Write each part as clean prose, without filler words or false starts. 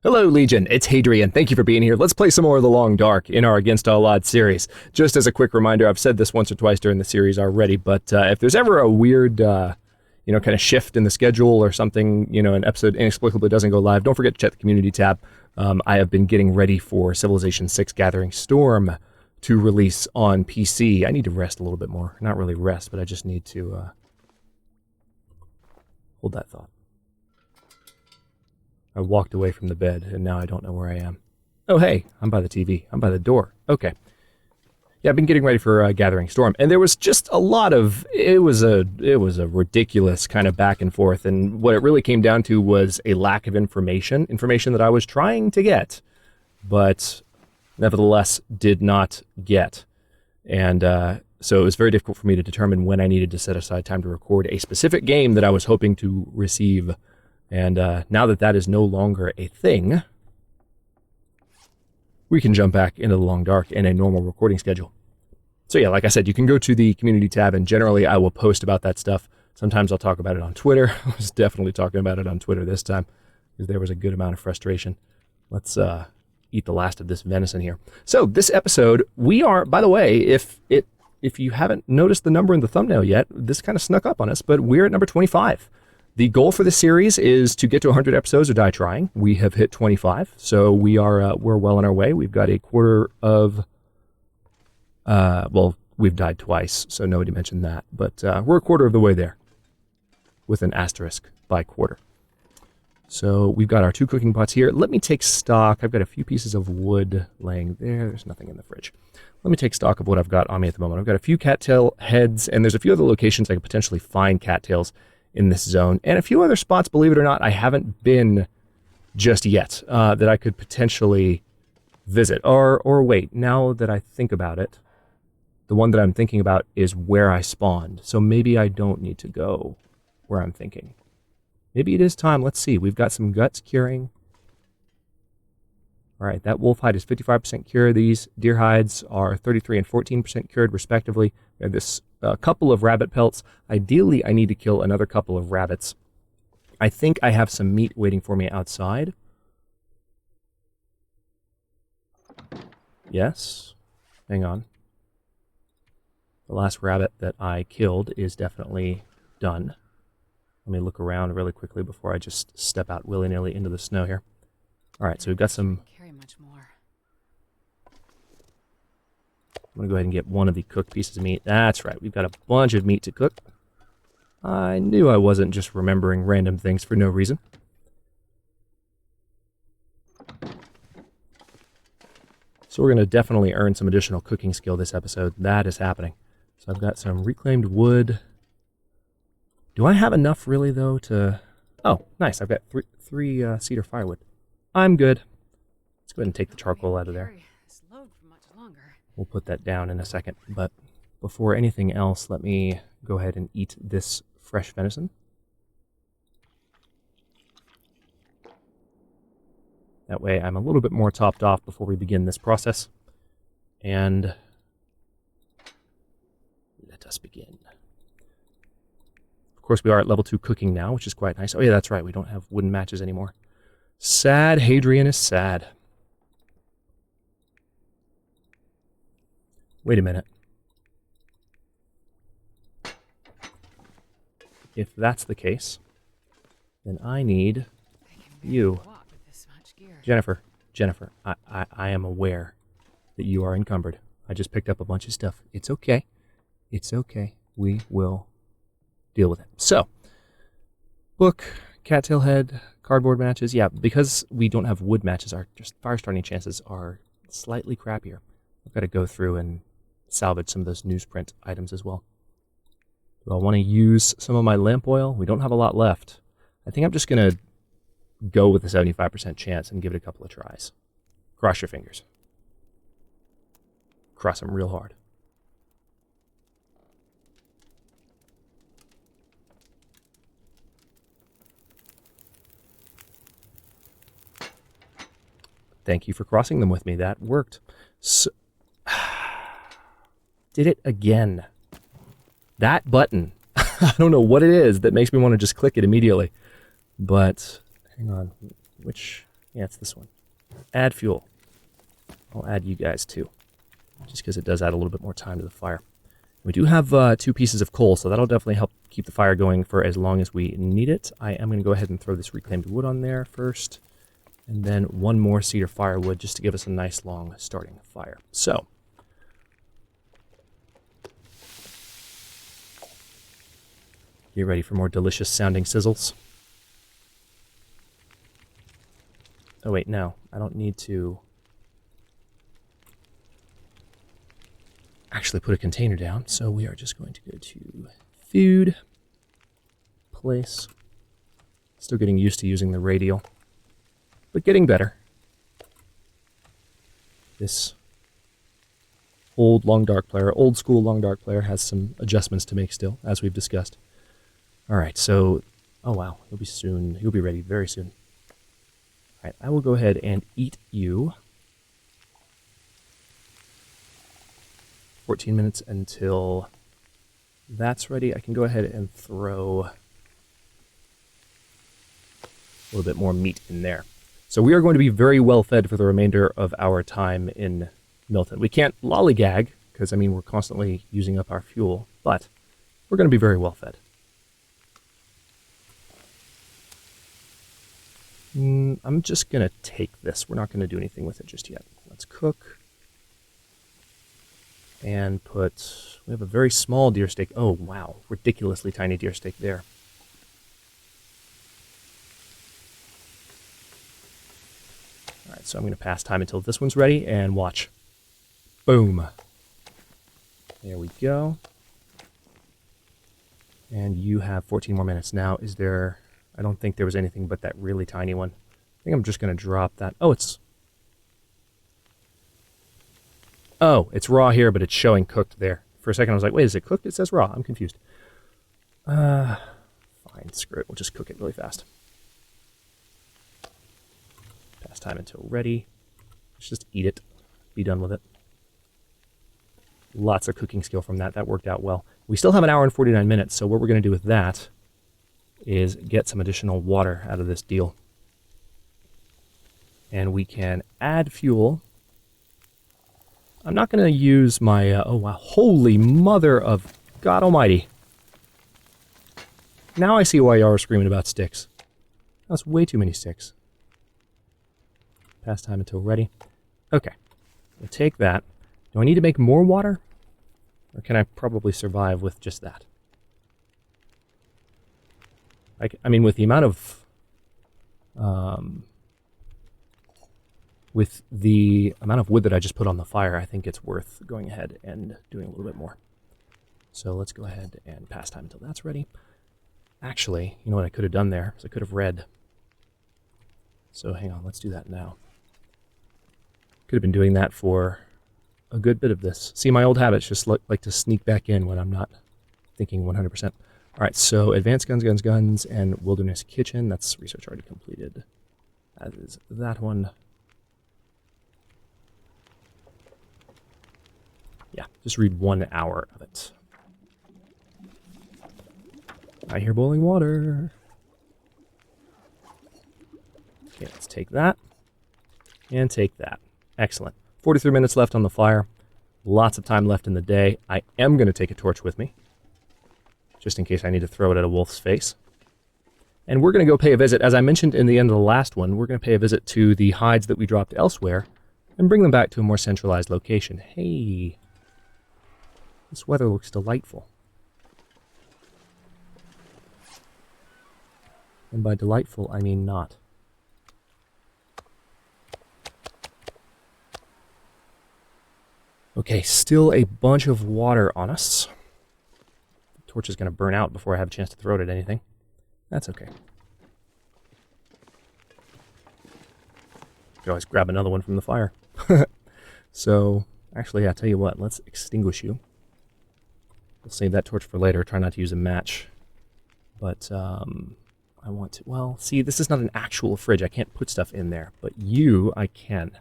Hello, Legion. It's Hadrian. Thank you for being here. Let's play some more of The Long Dark in our Against All Odds series. Just as a quick reminder, I've said this once or twice during the series already, but if there's ever a weird, kind of shift in the schedule or something, an episode inexplicably doesn't go live, don't forget to check the community tab. I have been getting ready for Civilization 6 Gathering Storm to release on PC. I need to rest a little bit more. Not really rest, but I just need to hold that thought. I walked away from the bed, and now I don't know where I am. Oh, hey, I'm by the TV. I'm by the door. Okay. Yeah, I've been getting ready for Gathering Storm, and there was just a lot of... It was a ridiculous kind of back and forth, and what it really came down to was a lack of information that I was trying to get, but nevertheless did not get. And so it was very difficult for me to determine when I needed to set aside time to record a specific game that I was hoping to receive. And now that that is no longer a thing, we can jump back into The Long Dark in a normal recording schedule. So yeah, like I said, you can go to the community tab, and generally I will post about that stuff. Sometimes I'll talk about it on Twitter. I was definitely talking about it on Twitter this time, because there was a good amount of frustration. Let's eat the last of this venison here. So this episode, we are, by the way, if you haven't noticed the number in the thumbnail yet, this kind of snuck up on us, but we're at number 25. The goal for the series is to get to 100 episodes or die trying. We have hit 25, so we're well on our way. We've got a quarter of, we've died twice, so nobody mentioned that, but we're a quarter of the way there, with an asterisk by quarter. So we've got our 2 cooking pots here. Let me take stock. I've got a few pieces of wood laying there. There's nothing in the fridge. Let me take stock of what I've got on me at the moment. I've got a few cattail heads, and there's a few other locations I could potentially find cattails in this zone, and a few other spots, believe it or not, I haven't been just yet, that I could potentially visit. Or wait, now that I think about it, the one that I'm thinking about is where I spawned, so maybe I don't need to go where I'm thinking. Maybe it is time. Let's see. We've got some guts curing. All right, that wolf hide is 55% cured. These deer hides are 33 and 14% cured, respectively. We have this couple of rabbit pelts. Ideally, I need to kill another couple of rabbits. I think I have some meat waiting for me outside. Yes. Hang on. The last rabbit that I killed is definitely done. Let me look around really quickly before I just step out willy-nilly into the snow here. All right, so we've got some... Much more. I'm going to go ahead and get one of the cooked pieces of meat. That's right, we've got a bunch of meat to cook. I knew I wasn't just remembering random things for no reason. So we're going to definitely earn some additional cooking skill this episode. That is happening. So I've got some reclaimed wood. Do I have enough really, though, to... Oh, nice, I've got three cedar firewood. I'm good. Let's go ahead and take the charcoal out of there. We'll put that down in a second, but before anything else, let me go ahead and eat this fresh venison. That way I'm a little bit more topped off before we begin this process. And let us begin. Of course, we are at level 2 cooking now, which is quite nice. Oh yeah, that's right, we don't have wooden matches anymore. Sad. Hadrian is sad. Wait a minute. If that's the case, then I need you. Jennifer, I am aware that you are encumbered. I just picked up a bunch of stuff. It's okay. It's okay. We will deal with it. So, book, cattail head, cardboard matches. Yeah, because we don't have wood matches, our just fire starting chances are slightly crappier. I've got to go through and salvage some of those newsprint items as well. Do I want to use some of my lamp oil? We don't have a lot left. I think I'm just going to go with a 75% chance and give it a couple of tries. Cross your fingers. Cross them real hard. Thank you for crossing them with me. That worked. So, did it again. That button. I don't know what it is that makes me want to just click it immediately. But, hang on. Which Yeah, it's this one. Add fuel. I'll add you guys too, just because it does add a little bit more time to the fire. We do have 2 pieces of coal, so that'll definitely help keep the fire going for as long as we need it. I am going to go ahead and throw this reclaimed wood on there first, and then 1 more cedar firewood just to give us a nice long starting fire. So, get ready for more delicious sounding sizzles. Oh wait, no, I don't need to actually put a container down, so we are just going to go to food, place. Still getting used to using the radial, but getting better. This old school long dark player has some adjustments to make still, as we've discussed. All right, so, oh wow, he'll be ready very soon. All right, I will go ahead and eat you. 14 minutes until that's ready. I can go ahead and throw a little bit more meat in there. So we are going to be very well fed for the remainder of our time in Milton. We can't lollygag, because, I mean, we're constantly using up our fuel, but we're going to be very well fed. I'm just going to take this. We're not going to do anything with it just yet. Let's cook. And we have a very small deer steak. Oh, wow. Ridiculously tiny deer steak there. All right, so I'm going to pass time until this one's ready and watch. Boom. There we go. And you have 14 more minutes. Now, I don't think there was anything but that really tiny one. I think I'm just going to drop that. Oh, it's raw here, but it's showing cooked there. For a second, I was like, wait, is it cooked? It says raw. I'm confused. Fine, screw it. We'll just cook it really fast. Pass time until ready. Let's just eat it. Be done with it. Lots of cooking skill from that. That worked out well. We still have 1 hour and 49 minutes, so what we're going to do with that is get some additional water out of this deal. And we can add fuel. I'm not going to use my, oh wow, holy mother of God almighty. Now I see why y'all are screaming about sticks. That's way too many sticks. Pass time until ready. Okay, we'll take that. Do I need to make more water? Or can I probably survive with just that? I mean, with the amount of... with the amount of wood that I just put on the fire, I think it's worth going ahead and doing a little bit more. So let's go ahead and pass time until that's ready. Actually, you know what I could have done there? Is I could have read. So hang on, let's do that now. Could have been doing that for a good bit of this. See, my old habits just like to sneak back in when I'm not thinking 100%. All right, so advanced guns, and wilderness kitchen. That's research already completed. That is that one. Yeah, just read 1 hour of it. I hear boiling water. Okay, let's take that. And take that. Excellent. 43 minutes left on the fire. Lots of time left in the day. I am going to take a torch with me, just in case I need to throw it at a wolf's face. And we're going to go pay a visit. As I mentioned in the end of the last one, we're going to pay a visit to the hides that we dropped elsewhere and bring them back to a more centralized location. Hey, this weather looks delightful. And by delightful, I mean not. Okay, still a bunch of water on us. The torch is going to burn out before I have a chance to throw it at anything. That's okay. You can always grab another one from the fire. So, actually, I'll tell you what, let's extinguish you. We'll save that torch for later. Try not to use a match. But, I want to... Well, see, this is not an actual fridge. I can't put stuff in there. But you, I can.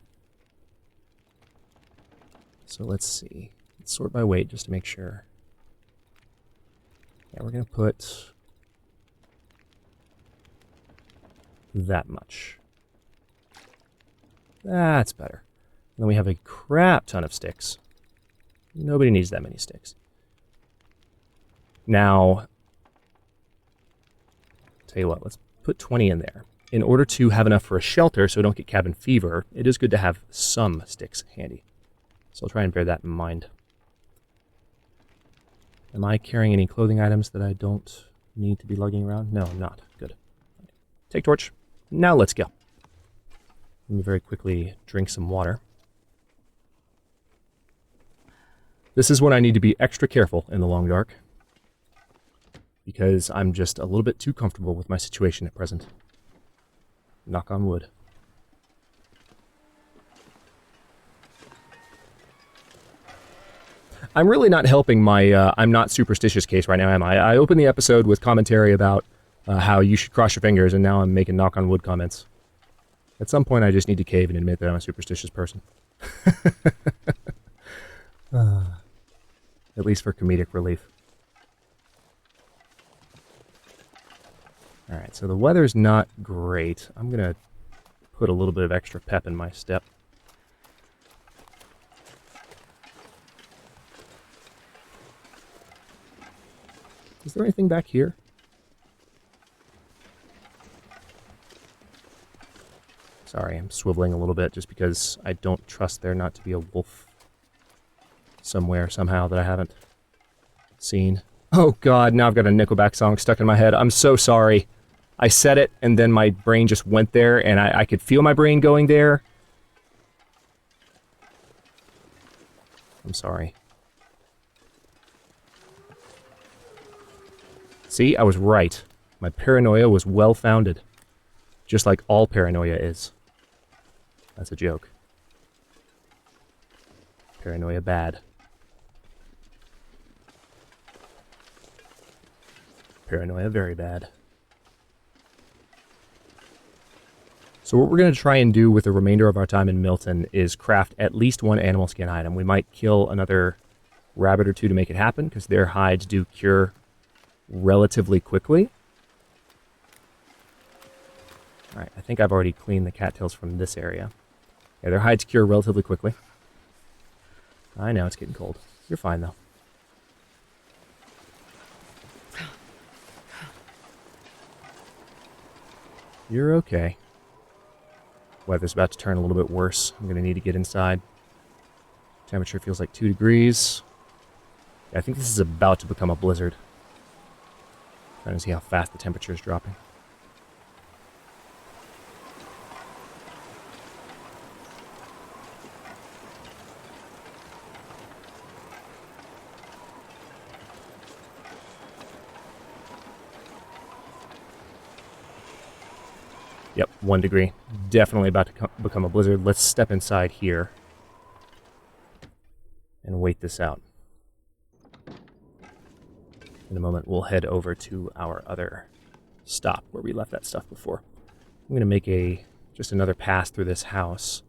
So let's see. Let's sort by weight just to make sure. Yeah, we're going to put that much. That's better. And then we have a crap ton of sticks. Nobody needs that many sticks. Now, tell you what, let's put 20 in there. In order to have enough for a shelter so we don't get cabin fever, it is good to have some sticks handy. So I'll try and bear that in mind. Am I carrying any clothing items that I don't need to be lugging around? No, I'm not. Good. Take torch. Now let's go. Let me very quickly drink some water. This is when I need to be extra careful in the long dark, because I'm just a little bit too comfortable with my situation at present. Knock on wood. I'm really not helping my I'm not superstitious case right now, am I? I opened the episode with commentary about how you should cross your fingers, and now I'm making knock on wood comments. At some point, I just need to cave and admit that I'm a superstitious person. At least for comedic relief. Alright, so the weather's not great. I'm going to put a little bit of extra pep in my step. Is there anything back here? Sorry, I'm swiveling a little bit just because I don't trust there not to be a wolf somewhere, somehow, that I haven't seen. Oh god, now I've got a Nickelback song stuck in my head. I'm so sorry. I said it, and then my brain just went there, and I could feel my brain going there. I'm sorry. See, I was right. My paranoia was well-founded. Just like all paranoia is. That's a joke. Paranoia bad. Paranoia very bad. So what we're going to try and do with the remainder of our time in Milton is craft at least one animal skin item. We might kill another rabbit or two to make it happen, because their hides do cure relatively quickly. Alright, I think I've already cleaned the cattails from this area. Yeah, their hides cure relatively quickly. I know, it's getting cold. You're fine, though. You're okay. Weather's about to turn a little bit worse. I'm going to need to get inside. Temperature feels like 2 degrees. Yeah, I think this is about to become a blizzard. Trying to see how fast the temperature is dropping. Yep, 1 degree. Definitely about to become a blizzard. Let's step inside here and wait this out. In a moment, we'll head over to our other stop where we left that stuff before. I'm going to make just another pass through this house,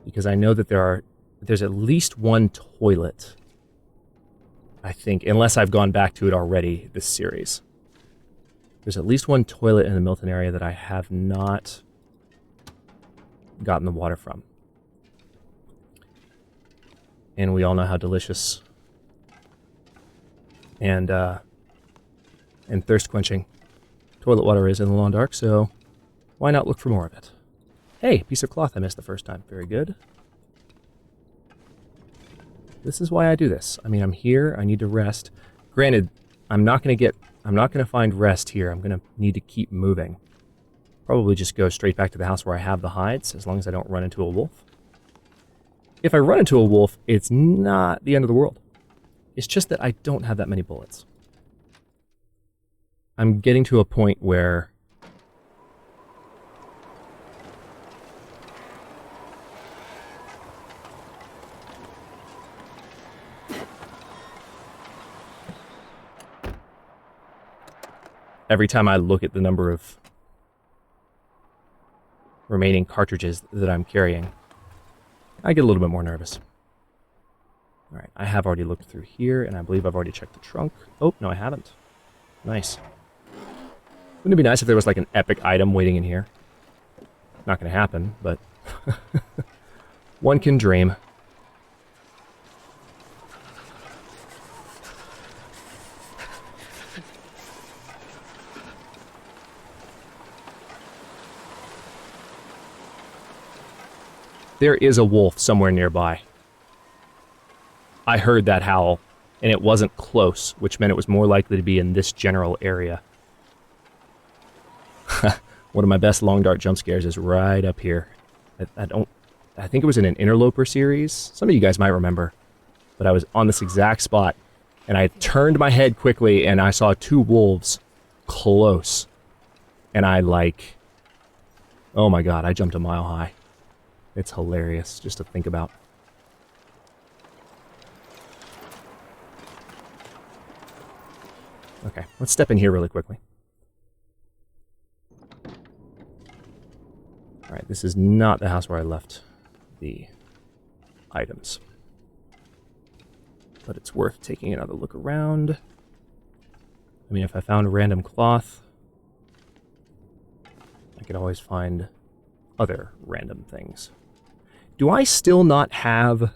because I know that there's at least one toilet, I think, unless I've gone back to it already this series. There's at least one toilet in the Milton area that I have not gotten the water from. And we all know how delicious and thirst-quenching toilet water is in the long dark, so why not look for more of it? Hey, piece of cloth I missed the first time. Very good. This is why I do this. I mean, I'm here, I need to rest. Granted, I'm not going to find rest here. I'm going to need to keep moving. Probably just go straight back to the house where I have the hides, as long as I don't run into a wolf. If I run into a wolf, it's not the end of the world. It's just that I don't have that many bullets. I'm getting to a point where every time I look at the number of remaining cartridges that I'm carrying, I get a little bit more nervous. Alright, I have already looked through here, and I believe I've already checked the trunk. Oh, no, I haven't. Nice. Wouldn't it be nice if there was like an epic item waiting in here? Not going to happen, but one can dream. There is a wolf somewhere nearby. I heard that howl, and it wasn't close, which meant it was more likely to be in this general area. One of my best long dart jump scares is right up here. I think it was in an Interloper series. Some of you guys might remember. But I was on this exact spot, and I turned my head quickly, and I saw two wolves close. And oh my god, I jumped a mile high. It's hilarious just to think about. Okay, let's step in here really quickly. Alright, this is not the house where I left the items. But it's worth taking another look around. I mean, if I found a random cloth, I could always find other random things. Do I still not have...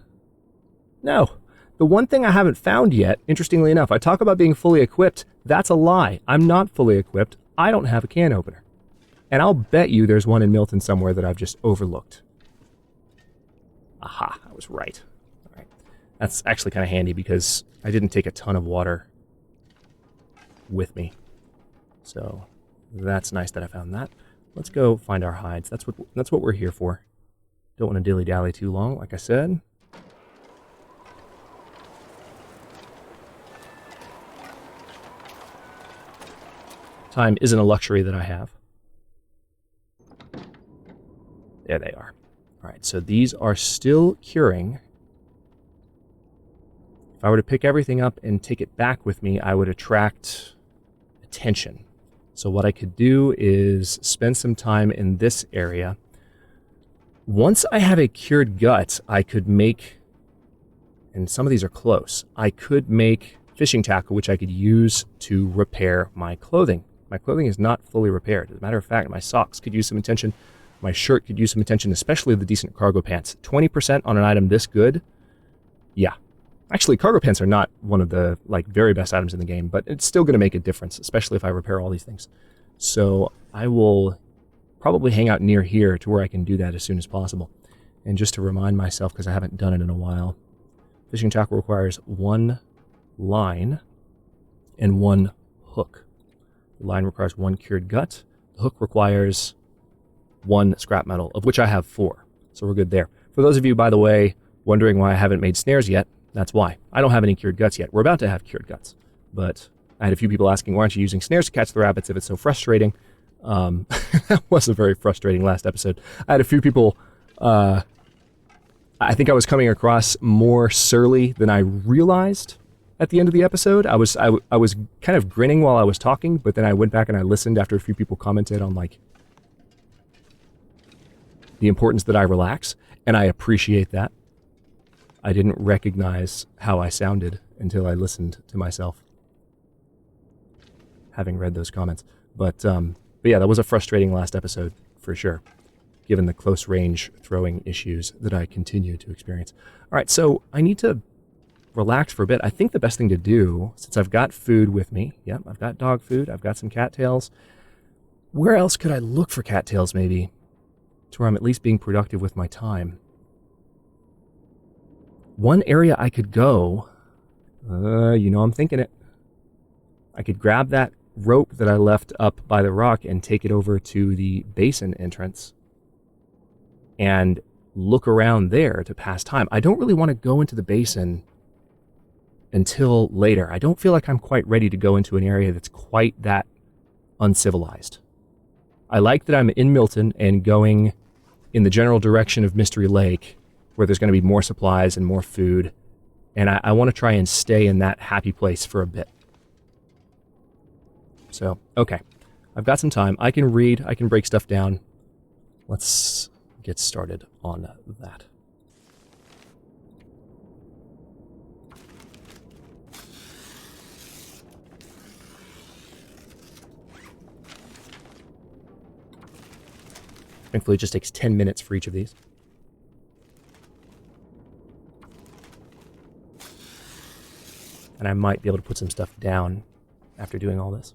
No. The one thing I haven't found yet, interestingly enough, I talk about being fully equipped. That's a lie. I'm not fully equipped. I don't have a can opener. And I'll bet you there's one in Milton somewhere that I've just overlooked. Aha, I was right. All right. That's actually kind of handy because I didn't take a ton of water with me. So that's nice that I found that. Let's go find our hides. That's what we're here for. Don't want to dilly-dally too long, like I said. Time isn't a luxury that I have. There they are. All right, so these are still curing. If I were to pick everything up and take it back with me, I would attract attention. So what I could do is spend some time in this area. Once I have a cured gut, I could make, and some of these are close, I could make fishing tackle, which I could use to repair my clothing. My clothing is not fully repaired. As a matter of fact, my socks could use some attention. My shirt could use some attention, especially the decent cargo pants. 20% on an item this good? Yeah. Actually, cargo pants are not one of the very best items in the game, but it's still going to make a difference, especially if I repair all these things. So I will probably hang out near here to where I can do that as soon as possible. And just to remind myself, because I haven't done it in a while, fishing tackle requires one line and one hook. The line requires one cured gut. The hook requires one scrap metal, of which I have 4. So we're good there. For those of you, by the way, wondering why I haven't made snares yet, that's why. I don't have any cured guts yet. We're about to have cured guts. But I had a few people asking, why aren't you using snares to catch the rabbits if it's so frustrating? That was a very frustrating last episode. I had a few people, I think I was coming across more surly than I realized at the end of the episode. I was kind of grinning while I was talking, but then I went back and I listened after a few people commented on the importance that I relax, and I appreciate that. I didn't recognize how I sounded until I listened to myself, having read those comments. But yeah, that was a frustrating last episode, for sure, given the close range throwing issues that I continue to experience. All right, so I need to relax for a bit. I think the best thing to do, since I've got food with me, yep, I've got dog food, I've got some cattails. Where else could I look for cattails, maybe, to where I'm at least being productive with my time? One area I could go, I'm thinking it. I could grab that rope that I left up by the rock and take it over to the basin entrance and look around there to pass time. I don't really want to go into the basin until later. I don't feel like I'm quite ready to go into an area that's quite that uncivilized. I like that I'm in Milton and going in the general direction of Mystery Lake, where there's going to be more supplies and more food, and I want to try and stay in that happy place for a bit. So, okay. I've got some time. I can read. I can break stuff down. Let's get started on that. Thankfully, it just takes 10 minutes for each of these. And I might be able to put some stuff down after doing all this.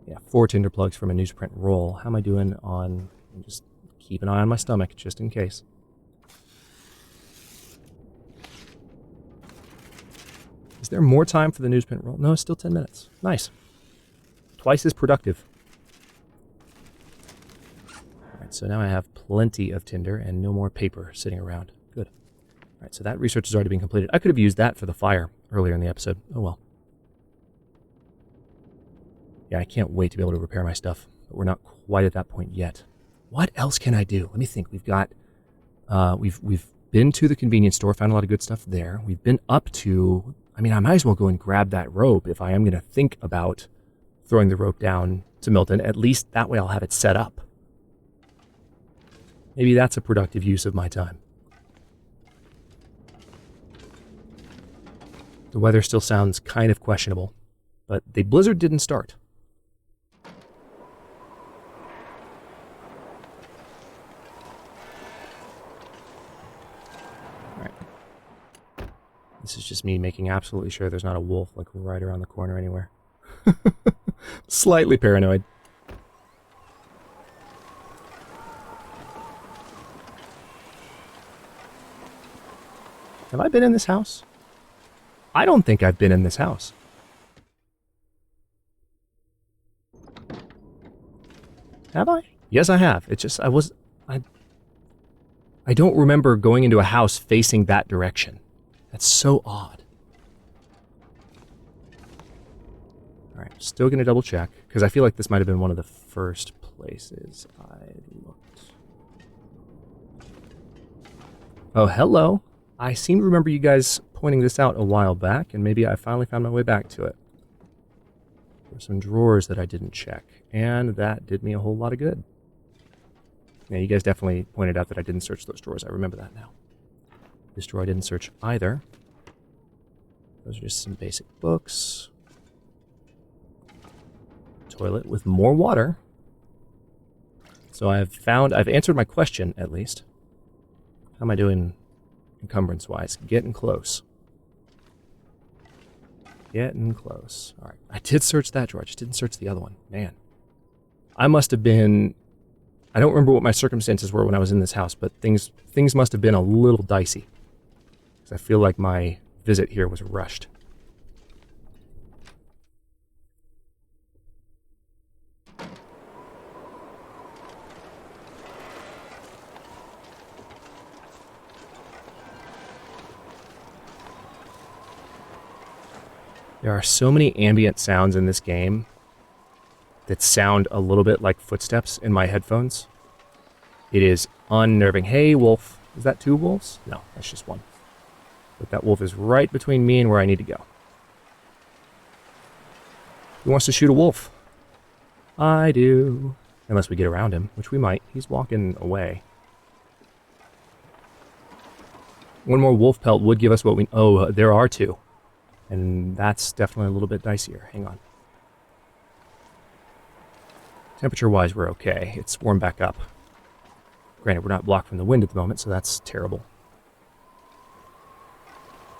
Yeah, 4 tinder plugs from a newsprint roll. How am I doing on... Just keep an eye on my stomach, just in case. Is there more time for the newsprint roll? No, it's still 10 minutes. Nice. Twice as productive. Alright, so now I have plenty of tinder and no more paper sitting around. Good. Alright, so that research has already been completed. I could have used that for the fire earlier in the episode. Oh well. Yeah, I can't wait to be able to repair my stuff, but we're not quite at that point yet. What else can I do? Let me think. We've got... We've been to the convenience store, found a lot of good stuff there. We've been up to... I mean, I might as well go and grab that rope if I am going to think about throwing the rope down to Milton. At least that way I'll have it set up. Maybe that's a productive use of my time. The weather still sounds kind of questionable, but the blizzard didn't start. This is just me making absolutely sure there's not a wolf like right around the corner anywhere. Slightly paranoid. Have I been in this house? I don't think I've been in this house. Have I? Yes, I have. It's just I don't remember going into a house facing that direction. That's so odd. Alright, still going to double check, because I feel like this might have been one of the first places I looked. Oh, hello. I seem to remember you guys pointing this out a while back, and maybe I finally found my way back to it. There were some drawers that I didn't check, and that did me a whole lot of good. Yeah, you guys definitely pointed out that I didn't search those drawers. I remember that now. This drawer I didn't search either. Those are just some basic books. Toilet with more water. So I've answered my question, at least. How am I doing encumbrance-wise? Getting close. Getting close. Alright, I did search that drawer, I just didn't search the other one. Man. I must have been... I don't remember what my circumstances were when I was in this house, but things must have been a little dicey. I feel like my visit here was rushed. There are so many ambient sounds in this game that sound a little bit like footsteps in my headphones. It is unnerving. Hey, wolf. Is that 2 wolves? No, that's just 1. But that wolf is right between me and where I need to go. Who wants to shoot a wolf? I do. Unless we get around him, which we might. He's walking away. 1 more wolf pelt would give us what we... Oh, there are 2. And that's definitely a little bit dicier. Hang on. Temperature-wise, we're okay. It's warmed back up. Granted, we're not blocked from the wind at the moment, so that's terrible.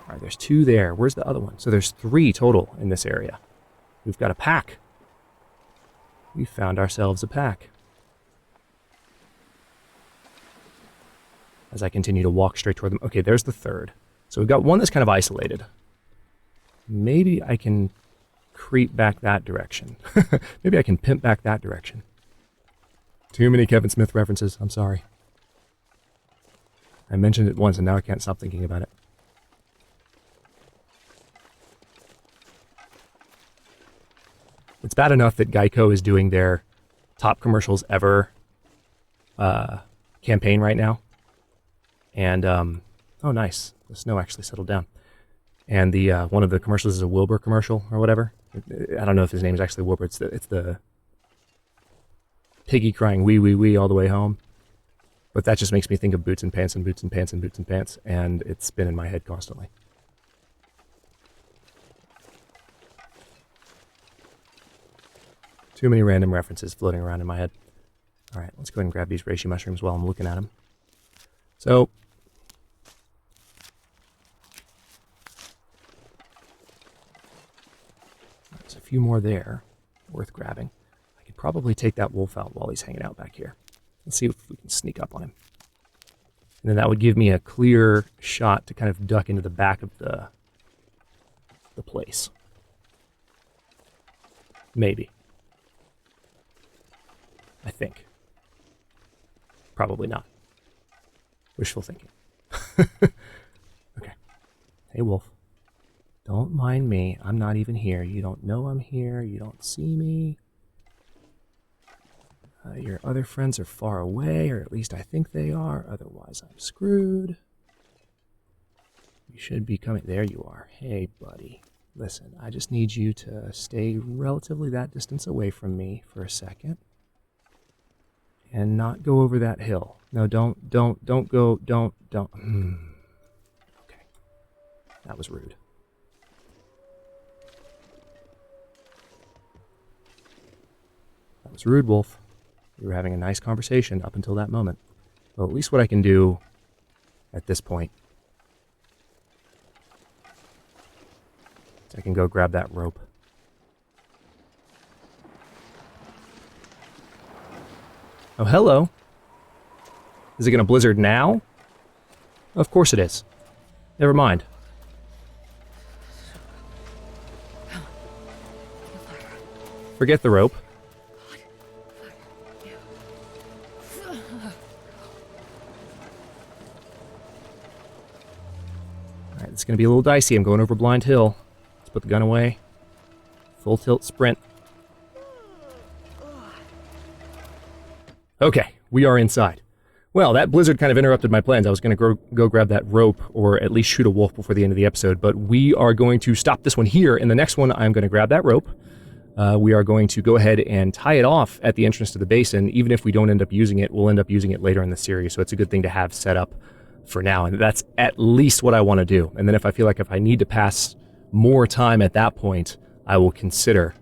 Alright, there's 2 there. Where's the other one? So there's 3 total in this area. We've got a pack. We found ourselves a pack. As I continue to walk straight toward them. Okay, there's the 3rd. So we've got one that's kind of isolated. Maybe I can creep back that direction. Maybe I can pimp back that direction. Too many Kevin Smith references. I'm sorry. I mentioned it once and now I can't stop thinking about it. It's bad enough that Geico is doing their top commercials ever campaign right now. And, oh nice, the snow actually settled down. And the one of the commercials is a Wilbur commercial or whatever. I don't know if his name is actually Wilbur. It's the piggy crying wee wee wee all the way home. But that just makes me think of boots and pants and boots and pants and boots and pants. And it's been in my head constantly. Too many random references floating around in my head. All right, let's go ahead and grab these reishi mushrooms while I'm looking at them. So, there's a few more there worth grabbing. I could probably take that wolf out while he's hanging out back here. Let's see if we can sneak up on him. And then that would give me a clear shot to kind of duck into the back of the place. Maybe. I think. Probably not. Wishful thinking. Okay. Hey, wolf. Don't mind me. I'm not even here. You don't know I'm here. You don't see me. Your other friends are far away, or at least I think they are. Otherwise, I'm screwed. You should be coming. There you are. Hey, buddy. Listen, I just need you to stay relatively that distance away from me for a second. And not go over that hill. No, don't go, don't. Okay. That was rude. That was rude, wolf. We were having a nice conversation up until that moment. Well, at least what I can do at this point is I can go grab that rope. Oh, hello. Is it going to blizzard now? Of course it is. Never mind. Forget the rope. Alright, it's going to be a little dicey. I'm going over Blind Hill. Let's put the gun away. Full tilt sprint. Okay, we are inside. Well, that blizzard kind of interrupted my plans. I was going to go grab that rope, or at least shoot a wolf before the end of the episode, but we are going to stop this one here. In the next one, I'm going to grab that rope. We are going to go ahead and tie it off at the entrance to the basin. Even if we don't end up using it, we'll end up using it later in the series, so it's a good thing to have set up for now, and that's at least what I want to do. And then if I feel like if I need to pass more time at that point, I will consider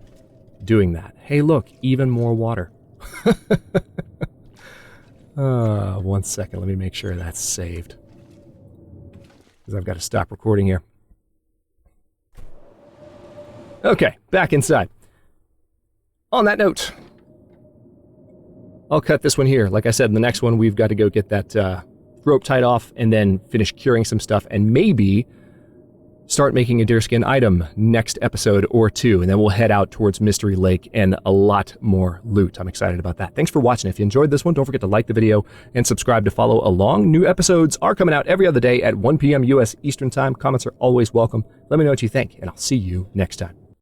doing that. Hey, look, even more water. 1 second, let me make sure that's saved, because I've got to stop recording here. Okay, back inside. On that note, I'll cut this one here. Like I said, in the next one, we've got to go get that rope tied off and then finish curing some stuff, and maybe start making a deerskin item next episode or two, and then we'll head out towards Mystery Lake and a lot more loot. I'm excited about that. Thanks for watching. If you enjoyed this one, don't forget to like the video and subscribe to follow along. New episodes are coming out every other day at 1 p.m. U.S. Eastern Time. Comments are always welcome. Let me know what you think, and I'll see you next time.